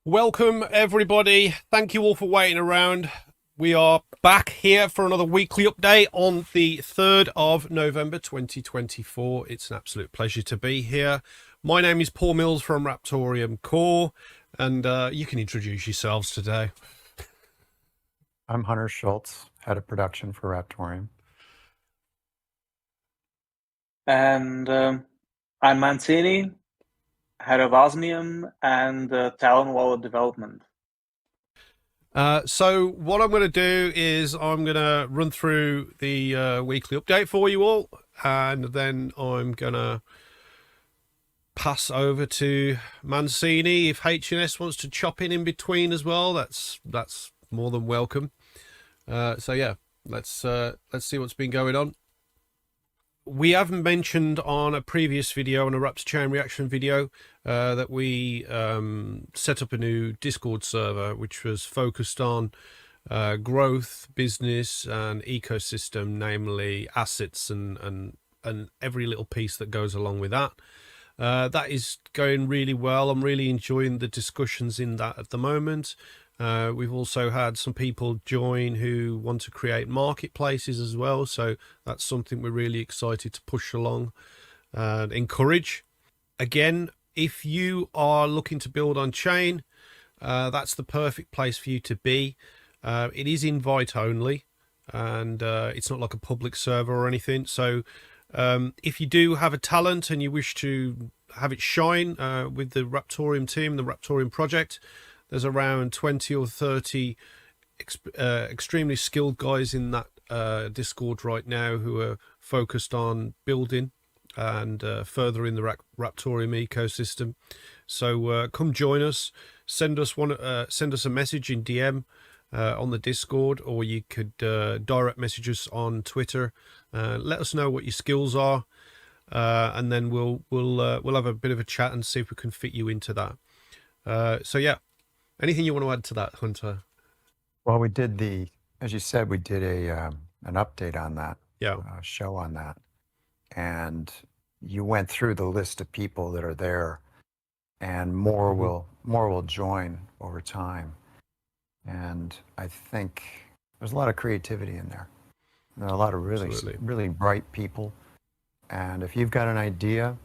Welcome, everybody. Thank you all for waiting around. We are back here for another weekly update on the 3rd of November 2024. It's an absolute pleasure to be here. My name is Paul Mills from Raptorium Core, and you can introduce yourselves today. I'm Hunter Schultz, head of production for Raptorium. And I'm Mancini, head of Osmium and Talon Wallet development. So what I'm going to do is I'm going to run through the weekly update for you all, and then I'm going to pass over to Mancini. If HNS wants to chop in between as well, that's more than welcome. So yeah, let's see what's been going on. We haven't mentioned on a previous video, on a Raps Chain Reaction video, that we set up a new Discord server, which was focused on growth, business, and ecosystem, namely assets and every little piece that goes along with that. That is going really well. I'm really enjoying the discussions in that at the moment. We've also had some people join who want to create marketplaces as well, so that's something we're really excited to push along and encourage. Again, if you are looking to build on chain, that's the perfect place for you to be. It is invite only, and it's not like a public server or anything, so if you do have a talent and you wish to have it shine with the Raptorium team, the Raptorium project, there's around 20 or 30 extremely skilled guys in that Discord right now who are focused on building and furthering the Raptorium ecosystem. So come join us. Send us a message in DM on the Discord, or you could direct message us on Twitter. Let us know what your skills are, and then we'll have a bit of a chat and see if we can fit you into that. So yeah. Anything you want to add to that, Hunter? Well, we did as you said, we did an update on that, show on that, and you went through the list of people that are there, and more will join over time. And I think there's a lot of creativity in there. There are a lot of really bright people, and if you've got an idea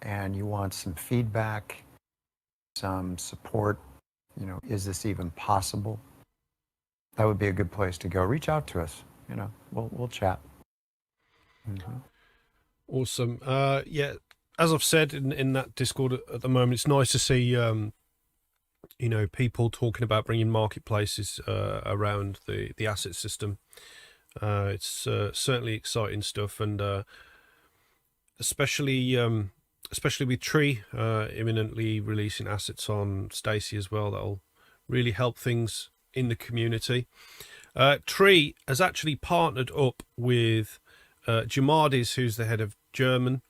and you want some feedback, some support, is this even possible? That would be a good place to go. Reach out to us. We'll chat. Awesome. Yeah, as I've said in that Discord at the moment, it's nice to see people talking about bringing marketplaces around the asset system. It's certainly exciting stuff, and especially with Tree imminently releasing assets on Stacy as well. That'll really help things in the community. Tree has actually partnered up with Jamardis, who's the head of German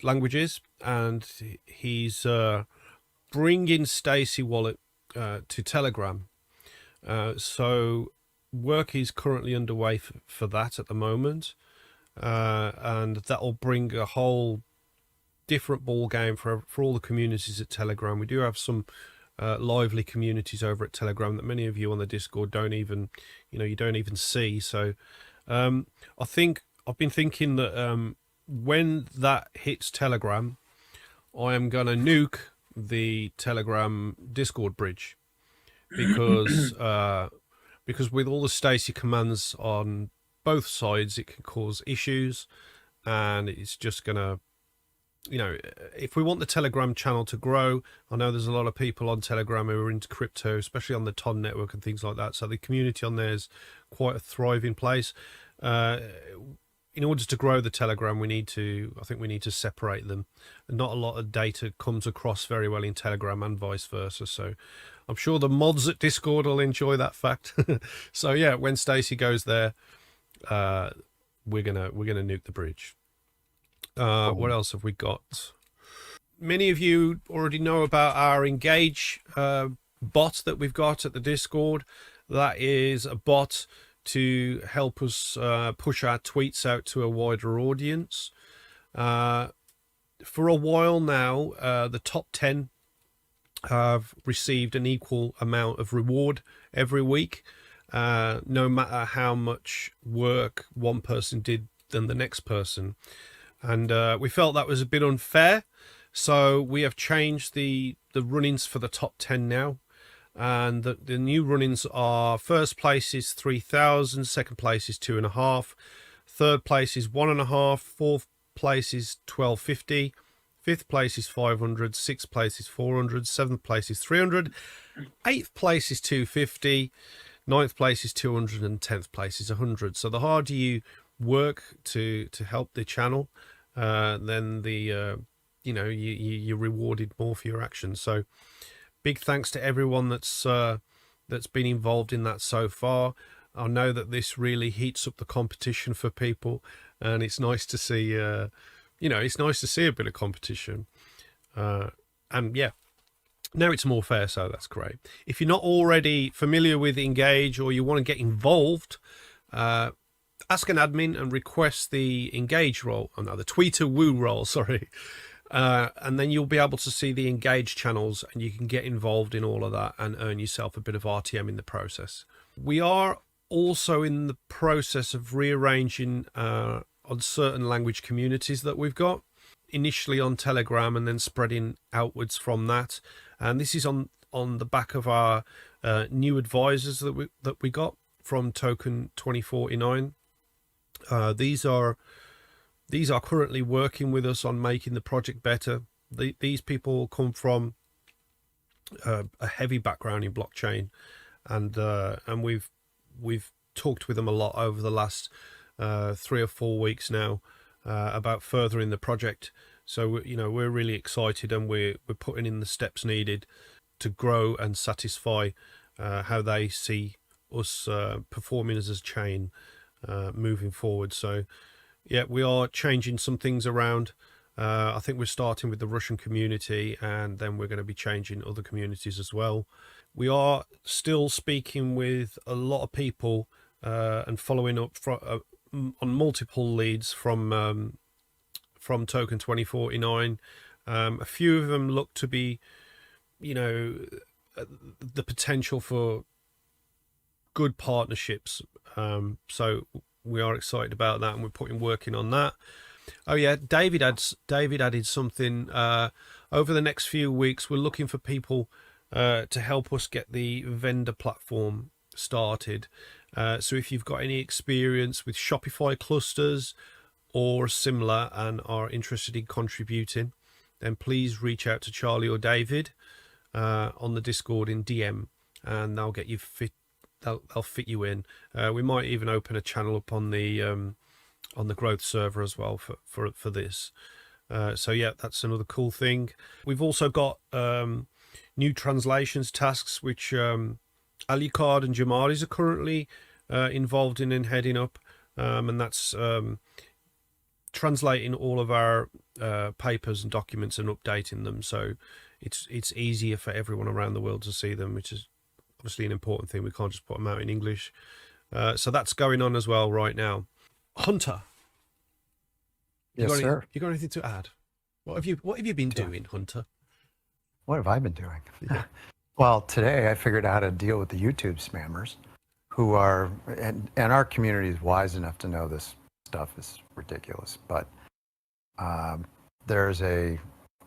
languages, and he's bringing Stacy Wallet to Telegram. So work is currently underway for that at the moment, and that will bring a whole different ball game for all the communities at Telegram. We do have some lively communities over at Telegram that many of you on the Discord don't even see. So I think I've been thinking that when that hits Telegram, I am going to nuke the Telegram Discord bridge, because with all the Stacy commands on both sides, it can cause issues, and it's just going to, if we want the Telegram channel to grow, I know there's a lot of people on Telegram who are into crypto, especially on the TON network and things like that. So the community on there is quite a thriving place. In order to grow the Telegram, I think we need to separate them. And not a lot of data comes across very well in Telegram and vice versa. So I'm sure the mods at Discord will enjoy that fact. So yeah, when Stacy goes there, we're gonna nuke the bridge. What else have we got? Many of you already know about our Engage bot that we've got at the Discord. That is a bot to help us push our tweets out to a wider audience. For a while now, the top 10 have received an equal amount of reward every week, no matter how much work one person did than the next person. And we felt that was a bit unfair, so we have changed the runnings for the top 10 now. And the new runnings are: first place is 3,000, second place is 2.5, third place is 1.5, fourth place is 1250, fifth place is 500, sixth place is 400, seventh place is 300, eighth place is 250, ninth place is 200, and 10th place is 100. So the harder you work to help the channel, then the you're rewarded more for your actions. So big thanks to everyone that's been involved in that so far. I know that this really heats up the competition for people, and it's nice to see it's nice to see a bit of competition, and yeah, now it's more fair, so that's great. If you're not already familiar with Engage, or you want to get involved, ask an admin and request the Engage role, the Tweeter Woo role, sorry. And then you'll be able to see the Engage channels, and you can get involved in all of that and earn yourself a bit of RTM in the process. We are also in the process of rearranging on certain language communities that we've got, initially on Telegram and then spreading outwards from that. And this is on the back of our new advisors that we got from Token 2049. These are currently working with us on making the project better. These people come from a heavy background in blockchain, and we've talked with them a lot over the last 3 or 4 weeks now about furthering the project. So we're really excited, and we're putting in the steps needed to grow and satisfy how they see us performing as a chain moving forward. So yeah, we are changing some things around. I think we're starting with the Russian community, and then we're going to be changing other communities as well. We are still speaking with a lot of people and following up on multiple leads from Token 2049. A few of them look to be, the potential for good partnerships. So we are excited about that, and we're working on that. Oh yeah, David added something. Over the next few weeks, we're looking for people to help us get the vendor platform started. So if you've got any experience with Shopify clusters or similar and are interested in contributing, then please reach out to Charlie or David on the Discord in DM, and they'll get you fit. They'll fit you in. We might even open a channel up on the growth server as well for this. So yeah, that's another cool thing. We've also got new translations tasks, which Alucard and Jamaris are currently involved in and heading up, and that's translating all of our papers and documents and updating them, so it's easier for everyone around the world to see them, which is obviously an important thing. We can't just put them out in English. So that's going on as well right now. Hunter. Yes, sir. You got anything to add? What have you been doing, Hunter? What have I been doing? Yeah. Well, today I figured out how to deal with the YouTube spammers, who are, and our community is wise enough to know this stuff is ridiculous, but there's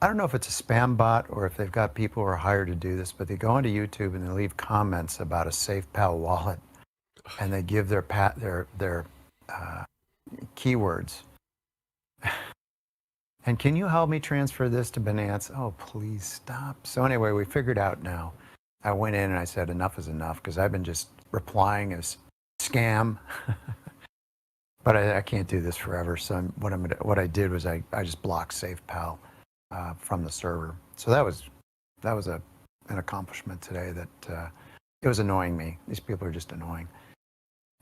I don't know if it's a spam bot or if they've got people who are hired to do this, but they go onto YouTube and they leave comments about a SafePal wallet, and they give their keywords. And can you help me transfer this to Binance? Oh, please stop. So anyway, we figured out now. I went in and I said enough is enough, because I've been just replying as scam. But I can't do this forever. So what I did was I just blocked SafePal from the server. So that was an accomplishment today that it was annoying me. These people are just annoying.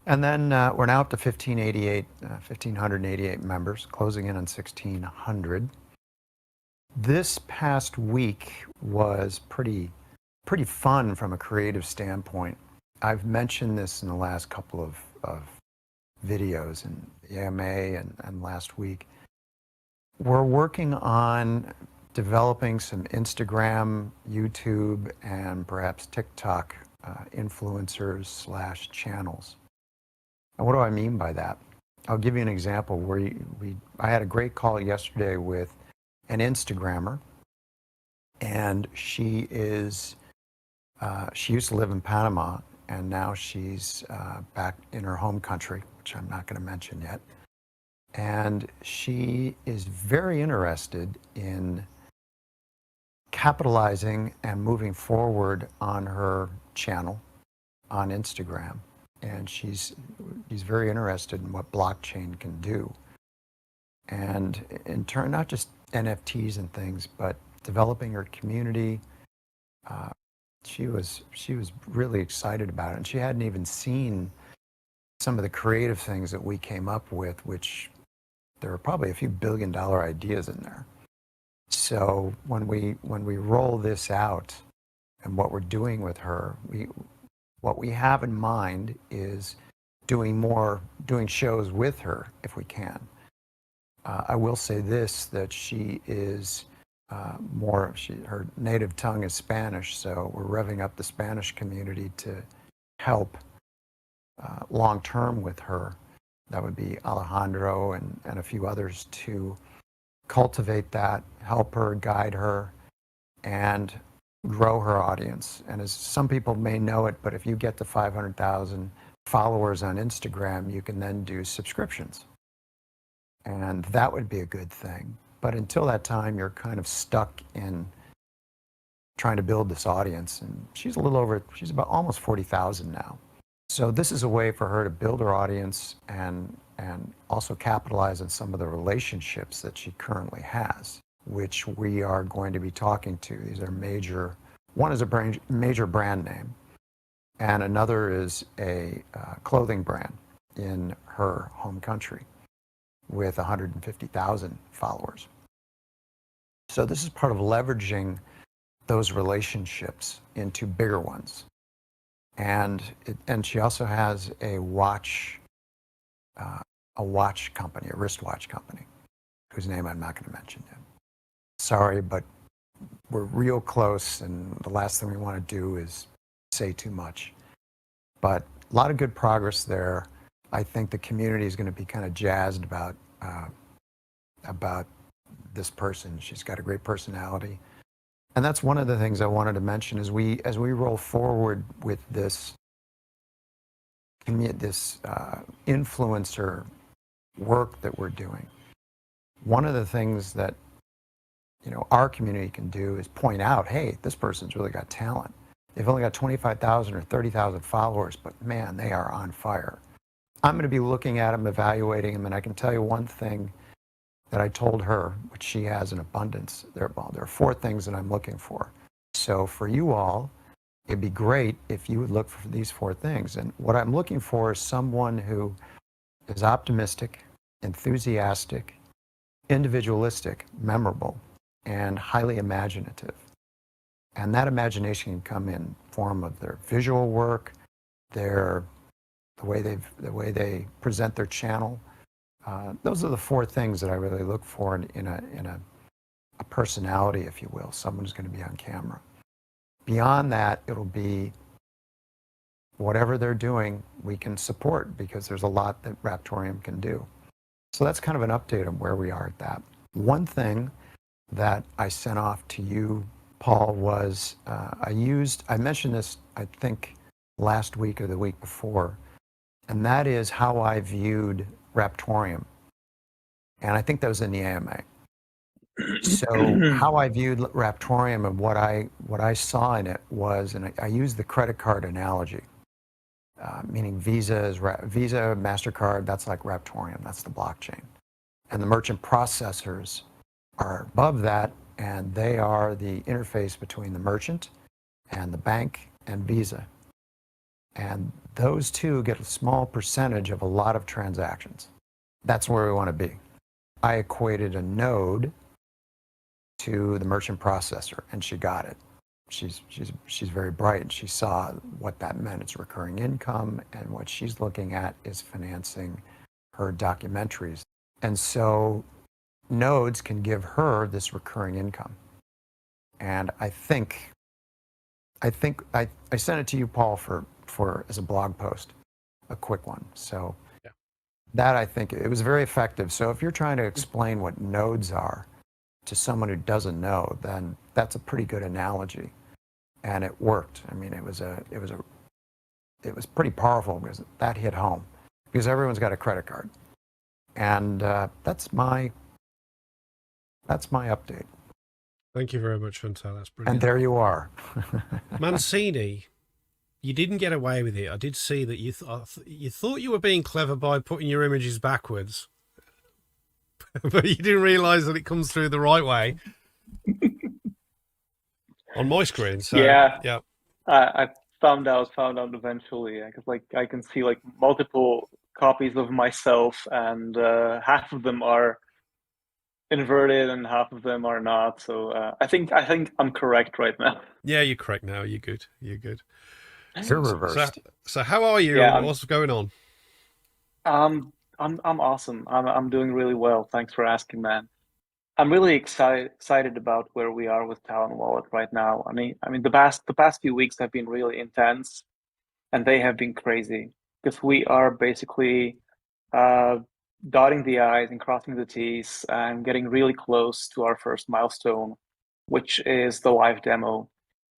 And then we're now up to 1,588 members, closing in on 1,600. This past week was pretty fun from a creative standpoint. I've mentioned this in the last couple of videos in the AMA and last week. We're working on developing some Instagram, YouTube, and perhaps TikTok influencers / channels. And what do I mean by that? I'll give you an example where I had a great call yesterday with an Instagrammer, and she used to live in Panama, and now she's back in her home country, which I'm not going to mention yet. And she is very interested in capitalizing and moving forward on her channel on Instagram. And she's very interested in what blockchain can do. And in turn, not just NFTs and things, but developing her community. She was really excited about it. And she hadn't even seen some of the creative things that we came up with, which there are probably a few billion-dollar ideas in there. So when we roll this out and what we're doing with her, what we have in mind is doing shows with her if we can. I will say this, that she is her native tongue is Spanish, so we're revving up the Spanish community to help long term with her. That would be Alejandro and a few others to cultivate that, help her, guide her, and grow her audience. And as some people may know it, but if you get to 500,000 followers on Instagram, you can then do subscriptions. And that would be a good thing. But until that time, you're kind of stuck in trying to build this audience. And she's about almost 40,000 now. So this is a way for her to build her audience and also capitalize on some of the relationships that she currently has, which we are going to be talking to. These are one is a major brand name, and another is a clothing brand in her home country with 150,000 followers. So this is part of leveraging those relationships into bigger ones. And she also has a watch company, a wristwatch company, whose name I'm not going to mention yet. Sorry, but we're real close, and the last thing we want to do is say too much. But a lot of good progress there. I think the community is going to be kind of jazzed about this person. She's got a great personality. And that's one of the things I wanted to mention as we roll forward with this influencer work that we're doing. One of the things that our community can do is point out, hey, this person's really got talent. They've only got 25,000 or 30,000 followers, but man, they are on fire. I'm going to be looking at them, evaluating them, and I can tell you one thing that I told her, which she has in abundance. There are 4 things that I'm looking for. So for you all, it'd be great if you would look for these 4 things. And what I'm looking for is someone who is optimistic, enthusiastic, individualistic, memorable, and highly imaginative. And that imagination can come in form of their visual work, the way they present their channel. Those are the 4 things that I really look for in a personality, if you will, someone who's going to be on camera. Beyond that, it'll be whatever they're doing, we can support, because there's a lot that Raptorium can do. So that's kind of an update on where we are at that. One thing that I sent off to you, Paul, was I mentioned this, I think, last week or the week before, and that is how I viewed Raptorium. And I think that was in the AMA. So how I viewed Raptorium and what I saw in it was, and I used the credit card analogy, meaning Visa, MasterCard, that's like Raptorium, that's the blockchain. And the merchant processors are above that, and they are the interface between the merchant and the bank and Visa. And those two get a small percentage of a lot of transactions. That's where we want to be. I equated a node to the merchant processor, and she got it. She's very bright, and she saw what that meant. It's recurring income, and what she's looking at is financing her documentaries. And so nodes can give her this recurring income. And I sent it to you, Paul, for as a blog post, a quick one. So yeah. That, I think, it was very effective. So if you're trying to explain what nodes are to someone who doesn't know, then that's a pretty good analogy, and it worked. I mean, it was pretty powerful because that hit home, because everyone's got a credit card, and that's my update. Thank you very much, Hunter. That's brilliant. And there you are. Mancini, you didn't get away with it. I did see that you thought you were being clever by putting your images backwards, but you didn't realise that it comes through the right way on my screen. So yeah. I found out eventually, because like I can see like multiple copies of myself, and half of them are inverted and half of them are not. So I think I'm correct right now. Yeah, you're correct now. You're good. You're good. You're reversed. So how are you? Yeah, what's going on? I'm awesome. I'm doing really well. Thanks for asking, man. I'm really excited about where we are with Talon Wallet right now. I mean the past few weeks have been really intense, and they have been crazy, because we are basically dotting the I's and crossing the T's and getting really close to our first milestone, which is the live demo.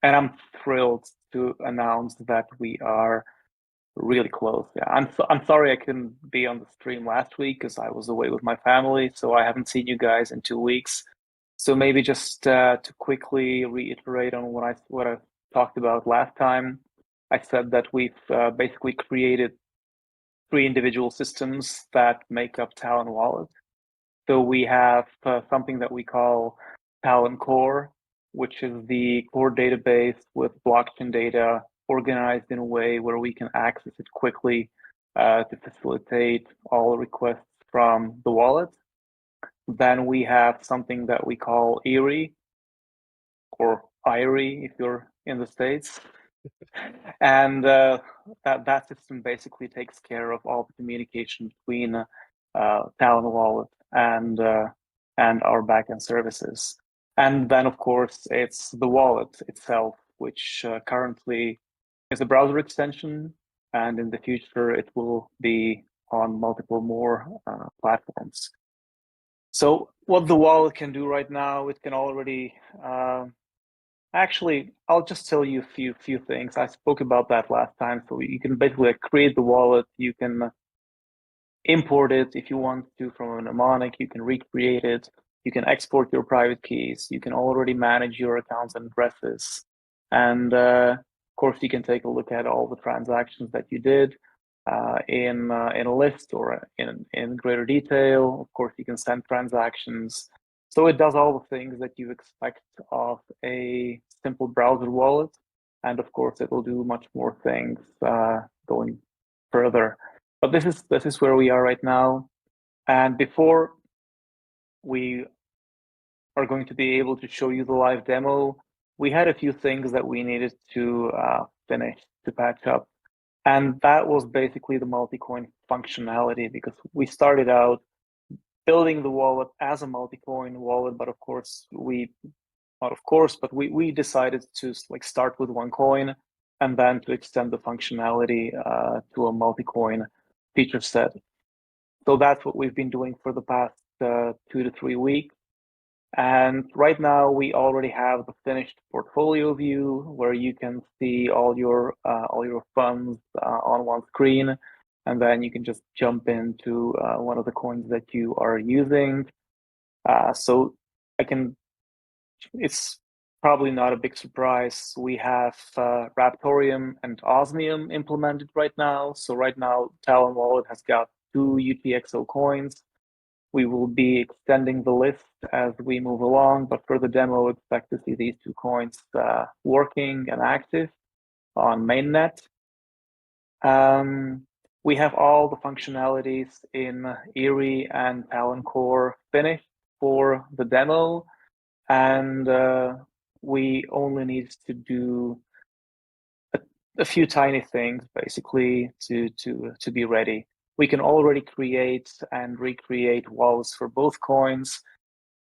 And I'm thrilled to announce that we are really close. Yeah, I'm sorry I couldn't be on the stream last week because I was away with my family, so I haven't seen you guys in 2 weeks. So maybe just to quickly reiterate on what I talked about last time. I said that we've basically created 3 individual systems that make up Talon Wallet. So we have something that we call Talon Core, which is the core database with blockchain data organized in a way where we can access it quickly to facilitate all requests from the wallet. Then we have something that we call Erie, or Irie if you're in the States. And that system basically takes care of all the communication between Talon Wallet and our backend services. And then, of course, it's the wallet itself, which currently is a browser extension, and in the future it will be on multiple more platforms. So what the wallet can do right now, it can already actually, I'll just tell you a few things. I spoke about that last time. So you can basically create the wallet. You can import it if you want to from a mnemonic. You can recreate it. You can export your private keys. You can already manage your accounts and addresses. And of course, you can take a look at all the transactions that you did in a list or in greater detail. Of course, you can send transactions. So it does all the things that you expect of a simple browser wallet. And of course, it will do much more things going further. But this is where we are right now. And before we are going to be able to show you the live demo, we had a few things that we needed to finish, to patch up. And that was basically the multi-coin functionality, because we started out building the wallet as a multi-coin wallet, but of course we decided to like start with one coin and then to extend the functionality to a multi-coin feature set. So that's what we've been doing for the past 2 to 3 weeks. And right now we already have the finished portfolio view where you can see all your funds on one screen, and then you can just jump into one of the coins that you are using. So it's probably not a big surprise. We have Raptorium and Osmium implemented right now. So right now, Talon Wallet has got 2 UTXO coins. We will be extending the list as we move along, but for the demo, expect to see these 2 coins working and active on mainnet. We have all the functionalities in Erie and Talon Core finished for the demo, and we only need to do a few tiny things basically to be ready. We can already create and recreate wallets for both coins.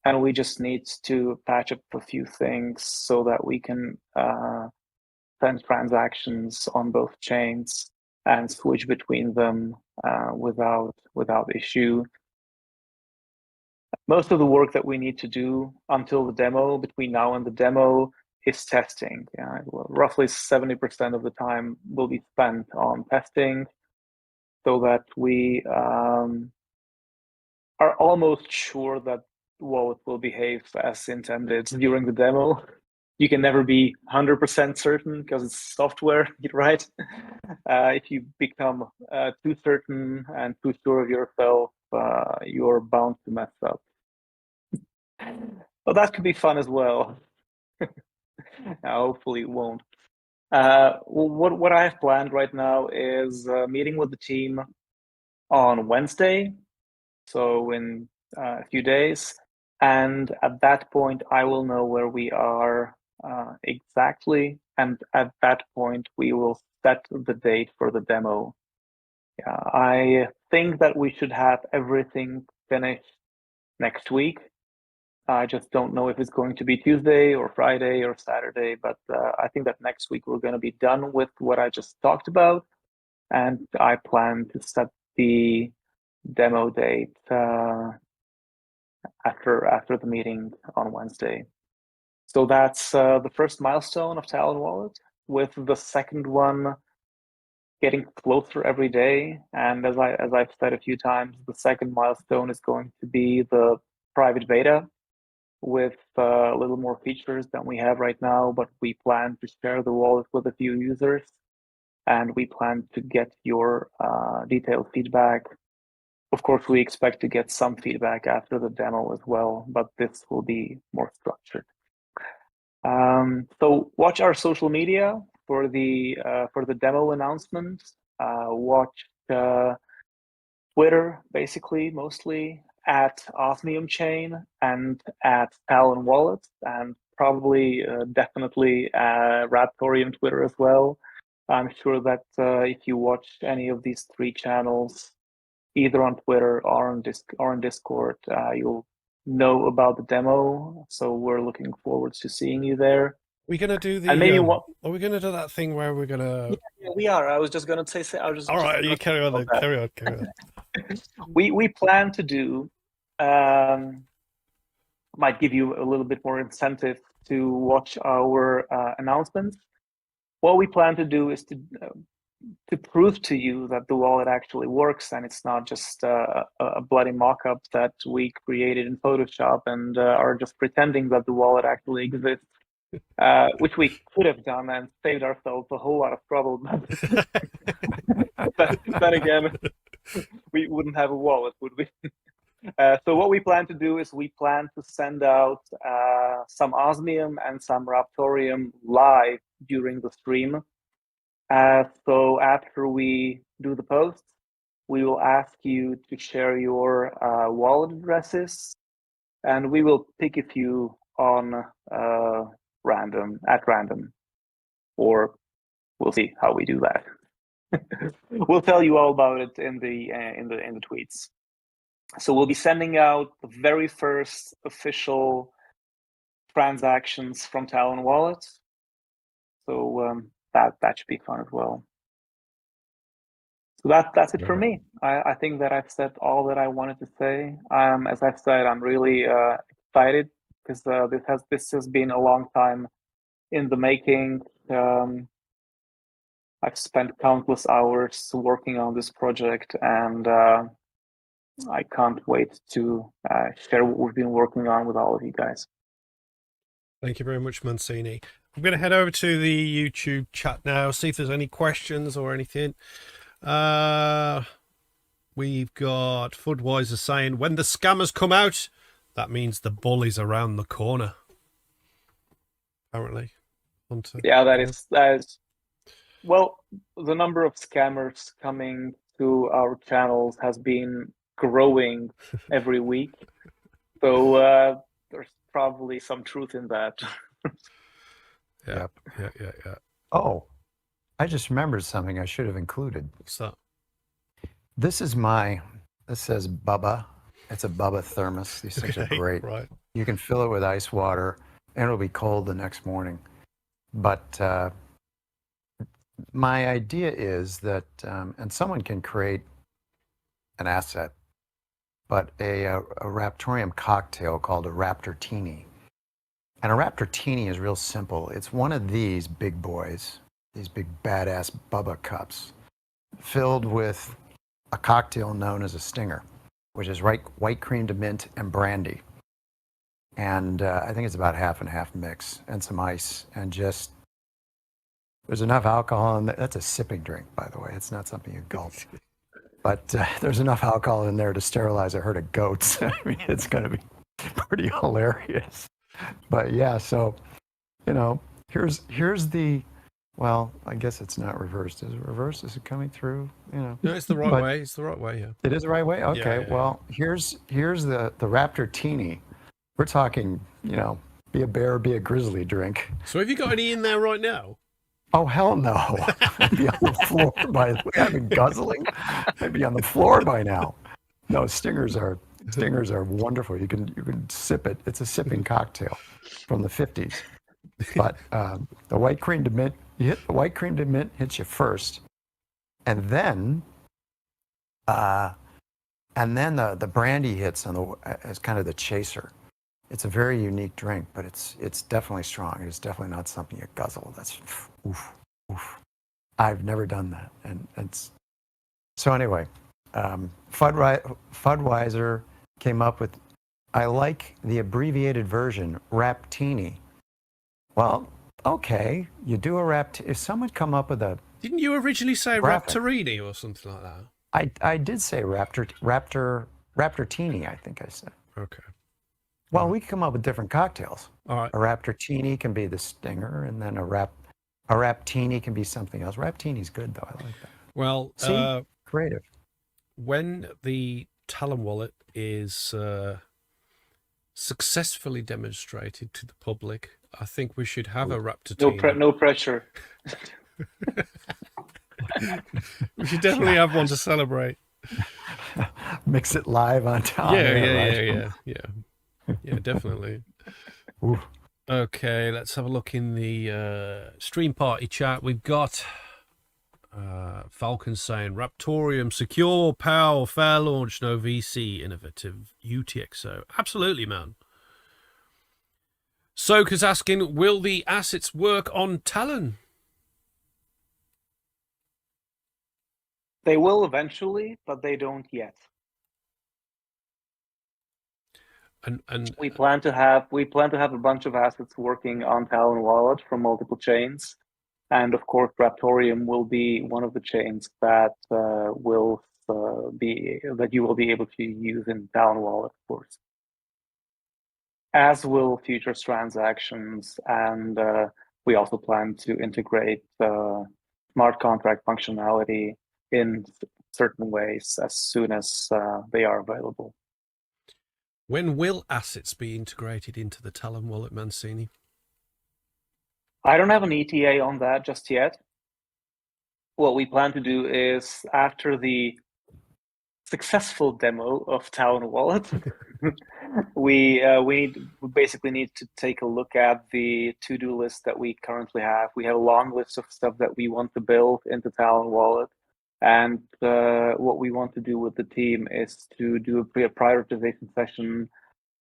and we just need to patch up a few things so that we can send transactions on both chains and switch between them without issue. Most of the work that we need to do until the demo, between now and the demo, is testing. Roughly 70% of the time will be spent on testing, so that we are almost sure that the wallet will behave as intended during the demo. You can never be 100% certain because it's software, right? If you become too certain and too sure of yourself, you're bound to mess up. But that could be fun as well. Hopefully it won't. What I have planned right now is meeting with the team on Wednesday, so in a few days. And at that point, I will know where we are exactly. And at that point, we will set the date for the demo. I think that we should have everything finished next week. I just don't know if it's going to be Tuesday or Friday or Saturday, but I think that next week we're going to be done with what I just talked about. And I plan to set the demo date after the meeting on Wednesday. So that's the first milestone of Talon Wallet, with the second one getting closer every day. And as I've said a few times, the second milestone is going to be the private beta with a little more features than we have right now, but we plan to share the wallet with a few users, and we plan to get your detailed feedback. Of course, we expect to get some feedback after the demo as well, but this will be more structured. So watch our social media for the demo announcement. Watch Twitter, basically, mostly, at Osmium Chain and at Talon Wallet, and probably definitely Raptorium Twitter as well. I'm sure that if you watch any of these three channels, either on Twitter or on Discord, you'll know about the demo. So we're looking forward to seeing you there. We're gonna do the. And maybe are we gonna do that thing where we're gonna? Yeah, we are. I was just gonna say. All right, you carry on. Then. Carry on. We plan to do. Might give you a little bit more incentive to watch our announcements. What we plan to do is to prove to you that the wallet actually works, and it's not just a bloody mock-up that we created in Photoshop and are just pretending that the wallet actually exists, which we could have done and saved ourselves a whole lot of trouble. But then again, we wouldn't have a wallet, would we? So what we plan to do is we plan to send out some Osmium and some Raptorium live during the stream. So after we do the post, we will ask you to share your wallet addresses, and we will pick a few on random, or we'll see how we do that. We'll tell you all about it in the tweets. So we'll be sending out the very first official transactions from Talon Wallet. So that should be fun as well. So that's it for me. I think that I've said all that I wanted to say. As I've said, I'm really excited because this has been a long time in the making. I've spent countless hours working on this project, and I can't wait to share what we've been working on with all of you guys. Thank you very much, Mancini. I'm going to head over to the YouTube chat now, see if there's any questions or anything. We've got Fudweiser saying, when the scammers come out, that means the bull is around the corner. Apparently. Hunter. Yeah, that is. Well, the number of scammers coming to our channels has been growing every week. So there's probably some truth in that. Yeah. Oh, I just remembered something I should have included. What's that? This says Bubba. It's a Bubba thermos. These things are great. Right. You can fill it with ice water, and it'll be cold the next morning. But my idea is that, and someone can create an asset, but a Raptorium cocktail called a Raptortini. And a Raptortini is real simple. It's one of these big boys, these big badass Bubba cups, filled with a cocktail known as a Stinger, which is white creamed mint and brandy. And I think it's about half and half mix, and some ice, and just, there's enough alcohol in there. That's a sipping drink, by the way. It's not something you gulp. But there's enough alcohol in there to sterilize a herd of goats. I mean, it's going to be pretty hilarious. But yeah, so, here's the, well, I guess it's not reversed. Is it reversed? Is it coming through? No, it's the right way. It's the right way, yeah. It is the right way? Okay, Yeah. Well, here's the Raptortini. We're talking, be a bear, be a grizzly drink. So have you got any in there right now? Oh, hell no. I'd be on the floor by the way. I've been guzzling. I'd be on the floor by now. No, Stingers are wonderful. You can sip it. It's a sipping cocktail from the 50s. But the white cream to mint, hits you first. And then the brandy hits as kind of the chaser. It's a very unique drink, but it's definitely strong. It's definitely not something you guzzle. That's oof. I've never done that, and it's so anyway. Fudweiser came up with, I like the abbreviated version, Raptini. Well, okay, you do a if someone come up with a. Didn't you originally say graphic, Raptorini or something like that? I did say Raptortini, I think I said. Okay. Well, we can come up with different cocktails. All right. A Raptortini can be the Stinger, and then a Raptini can be something else. Raptini's good, though. I like that. Well, see, creative. When the Talon wallet is successfully demonstrated to the public, I think we should have a Raptortini. No pressure. We should definitely have one to celebrate. Mix it live on top. Yeah, definitely. Ooh. Okay, let's have a look in the stream party chat. We've got Falcon saying Raptorium, secure, power, fair launch, no VC, innovative, UTXO. Absolutely, man. Soka's asking, will the assets work on Talon? They will eventually, but they don't yet. And we plan to have a bunch of assets working on Talon Wallet from multiple chains, and of course Raptorium will be one of the chains that you will be able to use in Talon Wallet, of course. As will futures transactions, and we also plan to integrate smart contract functionality in certain ways as soon as they are available. When will assets be integrated into the Talon wallet, Mancini? I don't have an ETA on that just yet. What we plan to do is, after the successful demo of Talon Wallet, we basically need to take a look at the to-do list that we currently have. We have a long list of stuff that we want to build into Talon Wallet. And what we want to do with the team is to do a prioritization session,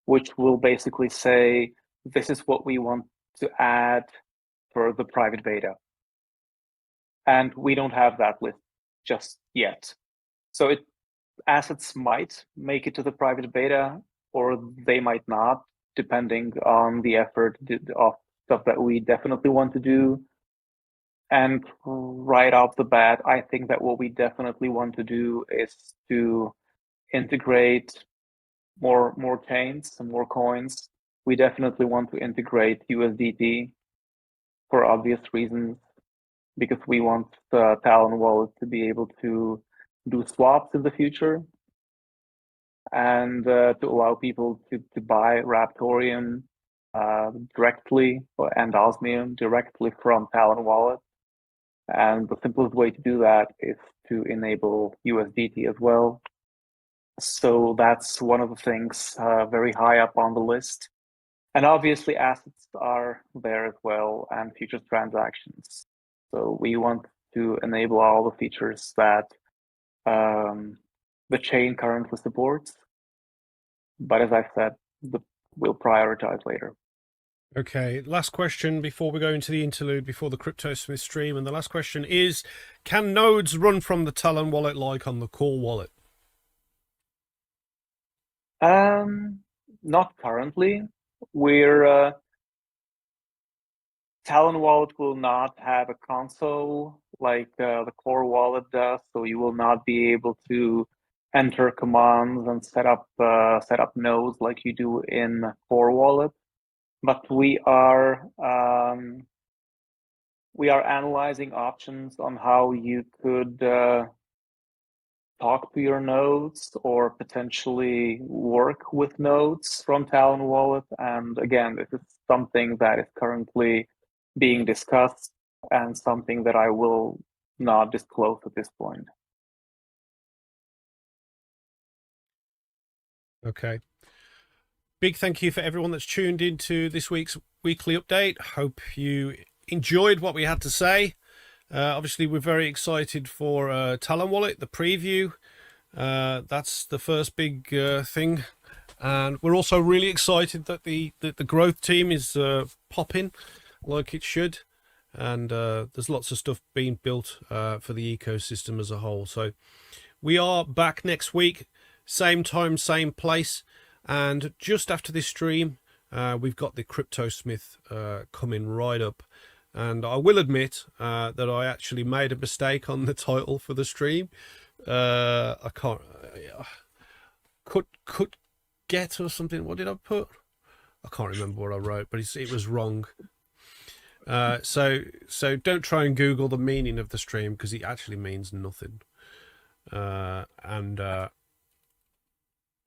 which will basically say, this is what we want to add for the private beta. And we don't have that list just yet. So assets might make it to the private beta, or they might not, depending on the effort of stuff that we definitely want to do. And right off the bat, I think that what we definitely want to do is to integrate more chains and more coins. We definitely want to integrate USDT for obvious reasons, because we want the Talon wallet to be able to do swaps in the future, and to allow people to buy Raptorium directly, and Osmium directly from Talon wallet. And the simplest way to do that is to enable USDT as well. So that's one of the things very high up on the list. And obviously assets are there as well, and futures transactions. So we want to enable all the features that the chain currently supports. But as I said, we'll prioritize later. Okay, last question before we go into the interlude, before the CryptoSmith stream. And the last question is, can nodes run from the Talon wallet like on the core wallet? Not currently. Talon wallet will not have a console like the core wallet does, so you will not be able to enter commands and set up nodes like you do in core wallet. But we are analyzing options on how you could talk to your nodes or potentially work with nodes from Talon wallet. And again, this is something that is currently being discussed and something that I will not disclose at this point. Okay. Big thank you for everyone that's tuned into this week's weekly update. Hope you enjoyed what we had to say. Obviously, we're very excited for Talon Wallet, the preview. That's the first big thing. And we're also really excited that the growth team is popping like it should. And there's lots of stuff being built for the ecosystem as a whole. So we are back next week, same time, same place. And just after this stream, we've got the CryptoSmith coming right up. And I will admit that I actually made a mistake on the title for the stream. I can't... Could get or something. What did I put? I can't remember what I wrote, but it was wrong. So don't try and Google the meaning of the stream, because it actually means nothing. And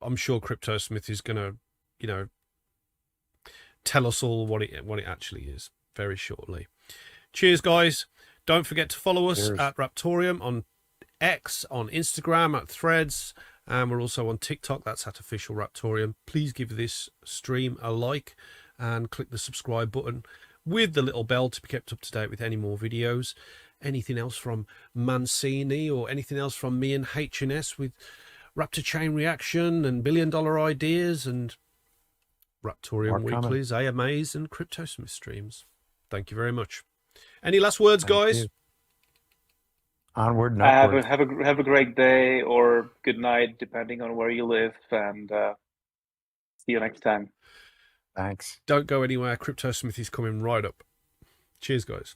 I'm sure CryptoSmith is going to, tell us all what it actually is very shortly. Cheers, guys. Don't forget to follow us at Raptorium on X, on Instagram, at Threads, and we're also on TikTok. That's at Official Raptorium. Please give this stream a like and click the subscribe button with the little bell to be kept up to date with any more videos. Anything else from Mancini or anything else from me and HNS with Raptor Chain Reaction and $1 Billion Ideas and Raptorium Weeklies, AMAs, and CryptoSmith streams. Thank you very much. Any last words, guys? Onward and upward. Have a great day or good night, depending on where you live, and see you next time. Thanks. Don't go anywhere. CryptoSmith is coming right up. Cheers, guys.